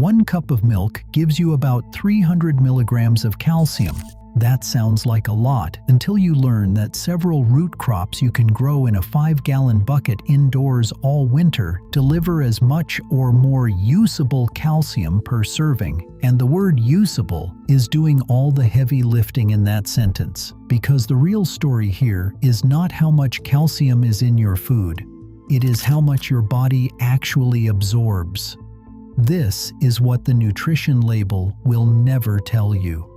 1 cup of milk gives you about 300 milligrams of calcium. That sounds like a lot until you learn that several root crops you can grow in a 5-gallon bucket indoors all winter deliver as much or more usable calcium per serving. And the word usable is doing all the heavy lifting in that sentence, because the real story here is not how much calcium is in your food. It is how much your body actually absorbs. This is what the nutrition label will never tell you.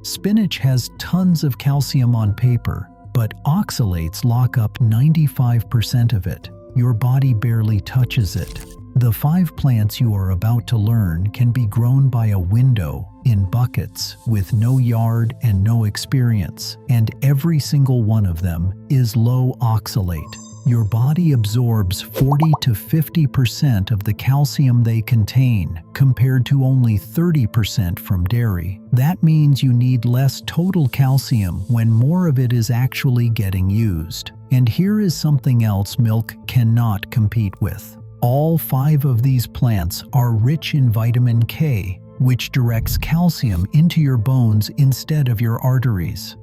Spinach has tons of calcium on paper, but oxalates lock up 95% of it. Your body barely touches it. The 5 plants you are about to learn can be grown by a window in buckets with no yard and no experience, and every single one of them is low oxalate. Your body absorbs 40 to 50% of the calcium they contain, compared to only 30% from dairy. That means you need less total calcium when more of it is actually getting used. And here is something else milk cannot compete with. All 5 of these plants are rich in vitamin K, which directs calcium into your bones instead of your arteries.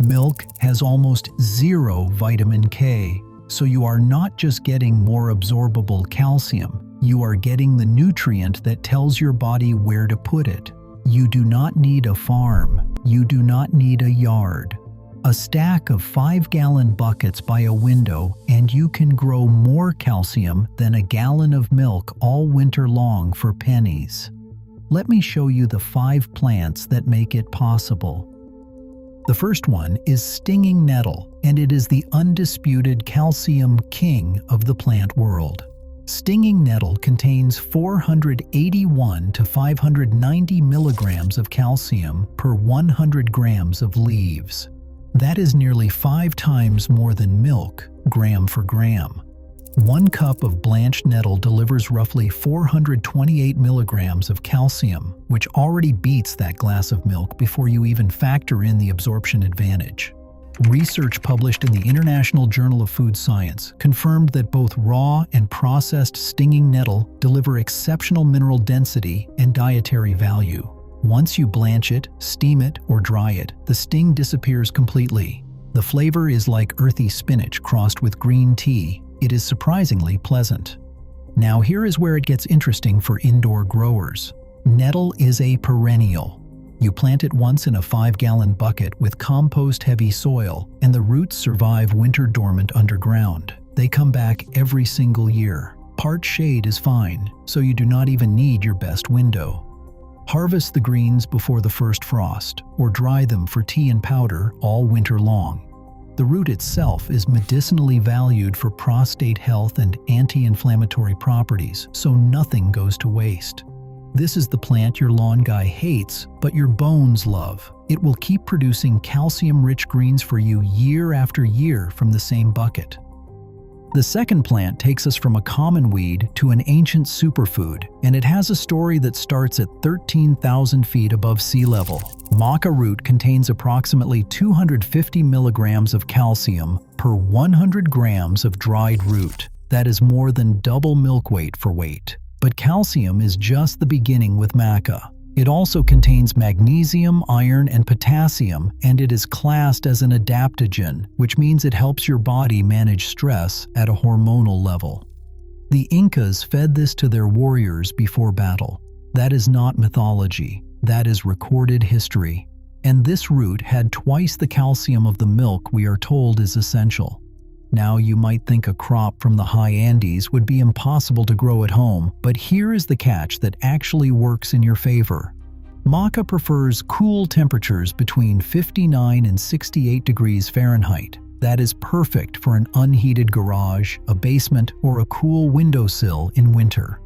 Milk has almost 0 vitamin K. So you are not just getting more absorbable calcium, you are getting the nutrient that tells your body where to put it. You do not need a farm. You do not need a yard. A stack of 5-gallon buckets by a window and you can grow more calcium than a gallon of milk all winter long for pennies. Let me show you the 5 plants that make it possible. The first one is stinging nettle, and it is the undisputed calcium king of the plant world. Stinging nettle contains 481 to 590 milligrams of calcium per 100 grams of leaves. That is nearly 5 times more than milk, gram for gram. 1 cup of blanched nettle delivers roughly 428 milligrams of calcium, which already beats that glass of milk before you even factor in the absorption advantage. Research published in the International Journal of Food Science confirmed that both raw and processed stinging nettle deliver exceptional mineral density and dietary value. Once you blanch it, steam it, or dry it, the sting disappears completely. The flavor is like earthy spinach crossed with green tea. It is surprisingly pleasant. Now here is where it gets interesting for indoor growers. Nettle is a perennial. You plant it once in a 5-gallon bucket with compost-heavy soil, and the roots survive winter dormant underground. They come back every single year. Part shade is fine, so you do not even need your best window. Harvest the greens before the first frost, or dry them for tea and powder all winter long. The root itself is medicinally valued for prostate health and anti-inflammatory properties, so nothing goes to waste. This is the plant your lawn guy hates, but your bones love. It will keep producing calcium-rich greens for you year after year from the same bucket. The second plant takes us from a common weed to an ancient superfood, and it has a story that starts at 13,000 feet above sea level. Maca root contains approximately 250 milligrams of calcium per 100 grams of dried root. That is more than double milk weight for weight. But calcium is just the beginning with maca. It also contains magnesium, iron, and potassium, and it is classed as an adaptogen, which means it helps your body manage stress at a hormonal level. The Incas fed this to their warriors before battle. That is not mythology. That is recorded history. And this root had twice the calcium of the milk we are told is essential. Now you might think a crop from the high Andes would be impossible to grow at home, but here is the catch that actually works in your favor. Maca prefers cool temperatures between 59 and 68 degrees Fahrenheit. That is perfect for an unheated garage, a basement, or a cool windowsill in winter.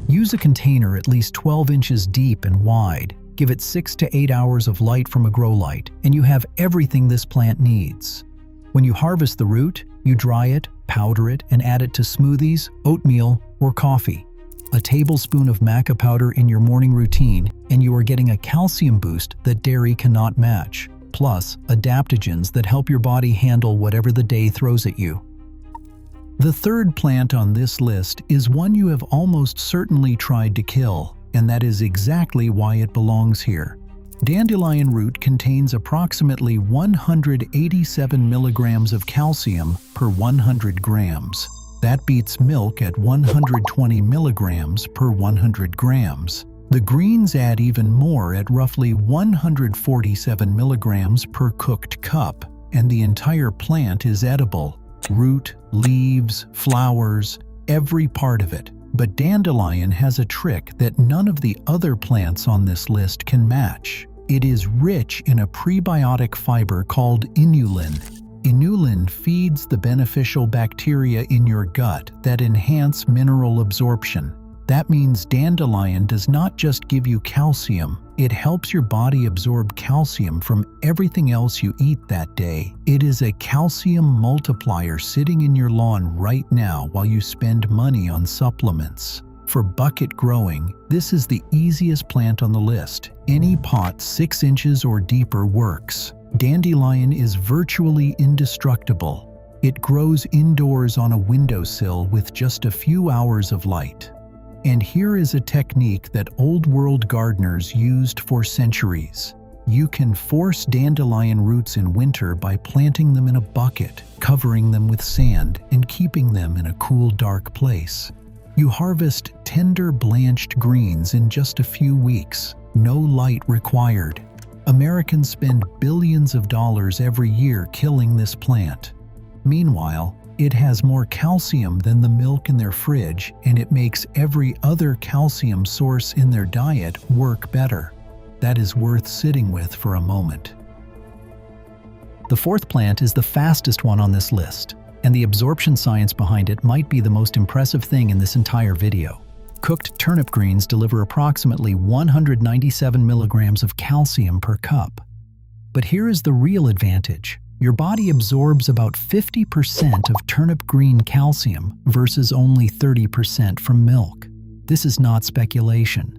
Use a container at least 12 inches deep and wide. Give it 6 to 8 hours of light from a grow light, and you have everything this plant needs. When you harvest the root, you dry it, powder it, and add it to smoothies, oatmeal, or coffee. A tablespoon of maca powder in your morning routine, and you are getting a calcium boost that dairy cannot match, plus adaptogens that help your body handle whatever the day throws at you. The third plant on this list is one you have almost certainly tried to kill. and that is exactly why it belongs here. Dandelion root contains approximately 187 milligrams of calcium per 100 grams. That beats milk at 120 milligrams per 100 grams. The greens add even more at roughly 147 milligrams per cooked cup, and the entire plant is edible. Root, leaves, flowers, every part of it. But dandelion has a trick that none of the other plants on this list can match. It is rich in a prebiotic fiber called inulin. Inulin feeds the beneficial bacteria in your gut that enhance mineral absorption. That means dandelion does not just give you calcium, it helps your body absorb calcium from everything else you eat that day. It is a calcium multiplier sitting in your lawn right now while you spend money on supplements. For bucket growing, this is the easiest plant on the list. Any pot 6 inches or deeper works. Dandelion is virtually indestructible. It grows indoors on a windowsill with just a few hours of light. And here is a technique that old world gardeners used for centuries. You can force dandelion roots in winter by planting them in a bucket, covering them with sand, and keeping them in a cool, dark place. You harvest tender, blanched greens in just a few weeks. No light required. Americans spend billions of dollars every year killing this plant. Meanwhile, it has more calcium than the milk in their fridge, and it makes every other calcium source in their diet work better. That is worth sitting with for a moment. The fourth plant is the fastest one on this list, and the absorption science behind it might be the most impressive thing in this entire video. Cooked turnip greens deliver approximately 197 milligrams of calcium per cup. But here is the real advantage. Your body absorbs about 50% of turnip green calcium versus only 30% from milk. This is not speculation.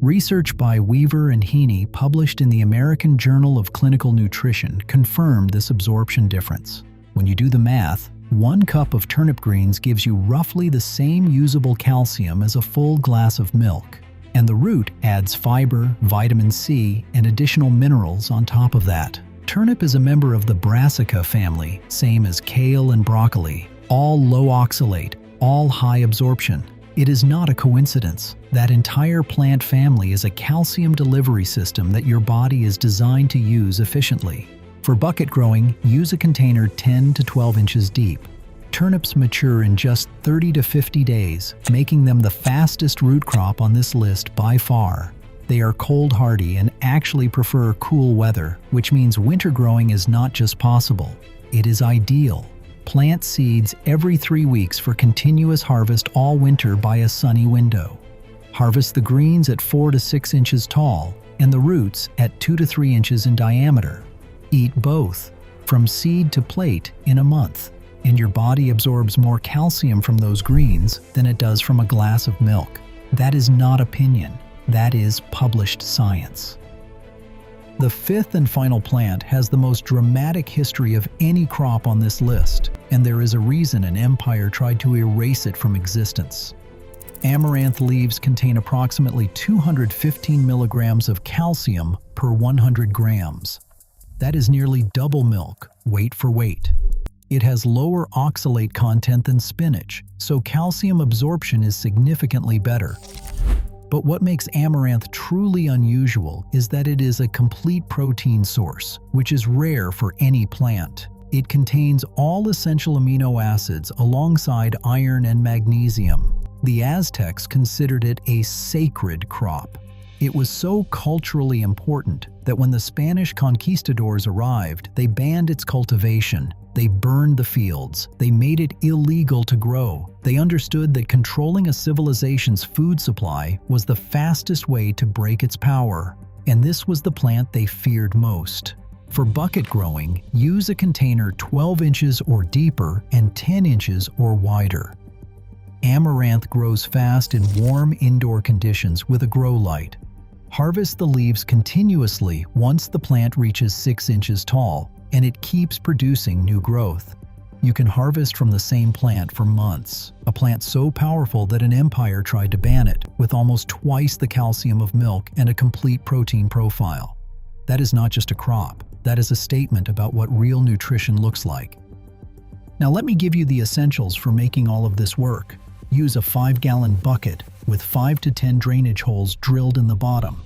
Research by Weaver and Heaney, published in the American Journal of Clinical Nutrition, confirmed this absorption difference. When you do the math, 1 cup of turnip greens gives you roughly the same usable calcium as a full glass of milk. And the root adds fiber, vitamin C, and additional minerals on top of that. Turnip is a member of the Brassica family, same as kale and broccoli, all low oxalate, all high absorption. It is not a coincidence. That entire plant family is a calcium delivery system that your body is designed to use efficiently. For bucket growing, use a container 10 to 12 inches deep. Turnips mature in just 30 to 50 days, making them the fastest root crop on this list by far. They are cold hardy and actually prefer cool weather, which means winter growing is not just possible, it is ideal. Plant seeds every 3 weeks for continuous harvest all winter by a sunny window. Harvest the greens at 4 to 6 inches tall and the roots at 2 to 3 inches in diameter. Eat both, from seed to plate, in a month, and your body absorbs more calcium from those greens than it does from a glass of milk. That is not opinion. That is published science. The fifth and final plant has the most dramatic history of any crop on this list, and there is a reason an empire tried to erase it from existence. Amaranth leaves contain approximately 215 milligrams of calcium per 100 grams. That is nearly double milk, weight for weight. It has lower oxalate content than spinach, so calcium absorption is significantly better. But what makes amaranth truly unusual is that it is a complete protein source, which is rare for any plant. It contains all essential amino acids alongside iron and magnesium. The Aztecs considered it a sacred crop. It was so culturally important that when the Spanish conquistadors arrived, they banned its cultivation. They burned the fields. They made it illegal to grow. They understood that controlling a civilization's food supply was the fastest way to break its power. And this was the plant they feared most. For bucket growing, use a container 12 inches or deeper and 10 inches or wider. Amaranth grows fast in warm indoor conditions with a grow light. Harvest the leaves continuously once the plant reaches 6 inches tall, and it keeps producing new growth. You can harvest from the same plant for months, a plant so powerful that an empire tried to ban it, with almost twice the calcium of milk and a complete protein profile. That is not just a crop, that is a statement about what real nutrition looks like. Now let me give you the essentials for making all of this work. Use a 5-gallon bucket with 5 to 10 drainage holes drilled in the bottom.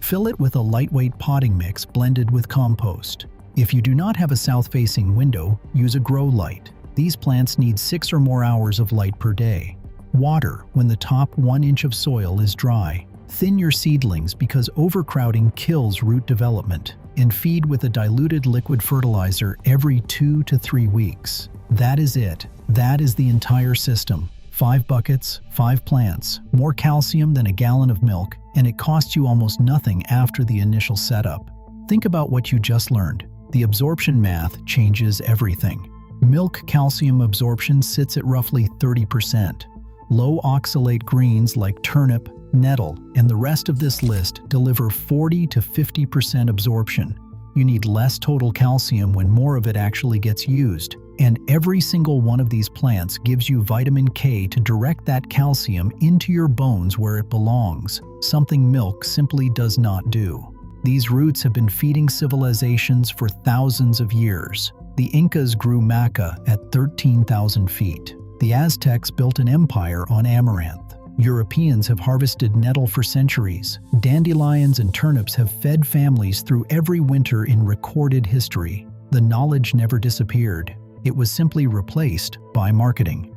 Fill it with a lightweight potting mix blended with compost. If you do not have a south-facing window, use a grow light. These plants need 6 or more hours of light per day. Water when the top 1 inch of soil is dry. Thin your seedlings because overcrowding kills root development. And feed with a diluted liquid fertilizer every 2 to 3 weeks. That is it. That is the entire system. 5 buckets, 5 plants, more calcium than a gallon of milk, and it costs you almost nothing after the initial setup. Think about what you just learned. The absorption math changes everything. Milk calcium absorption sits at roughly 30%. Low oxalate greens like turnip, nettle, and the rest of this list deliver 40 to 50% absorption. You need less total calcium when more of it actually gets used. And every single one of these plants gives you vitamin K to direct that calcium into your bones where it belongs, something milk simply does not do. These roots have been feeding civilizations for thousands of years. The Incas grew maca at 13,000 feet. The Aztecs built an empire on amaranth. Europeans have harvested nettle for centuries. Dandelions and turnips have fed families through every winter in recorded history. The knowledge never disappeared. It was simply replaced by marketing.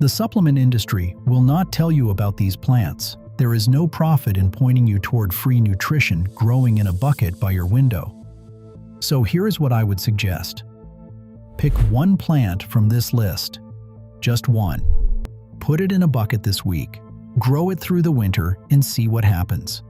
The supplement industry will not tell you about these plants. There is no profit in pointing you toward free nutrition growing in a bucket by your window. So here is what I would suggest. Pick one plant from this list. Just one. Put it in a bucket this week. Grow it through the winter and see what happens.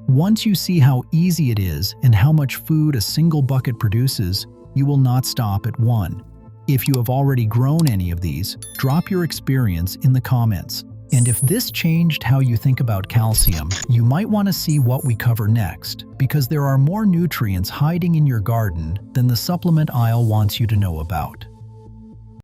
Once you see how easy it is and how much food a single bucket produces, you will not stop at one. If you have already grown any of these, drop your experience in the comments. And if this changed how you think about calcium, you might want to see what we cover next, because there are more nutrients hiding in your garden than the supplement aisle wants you to know about.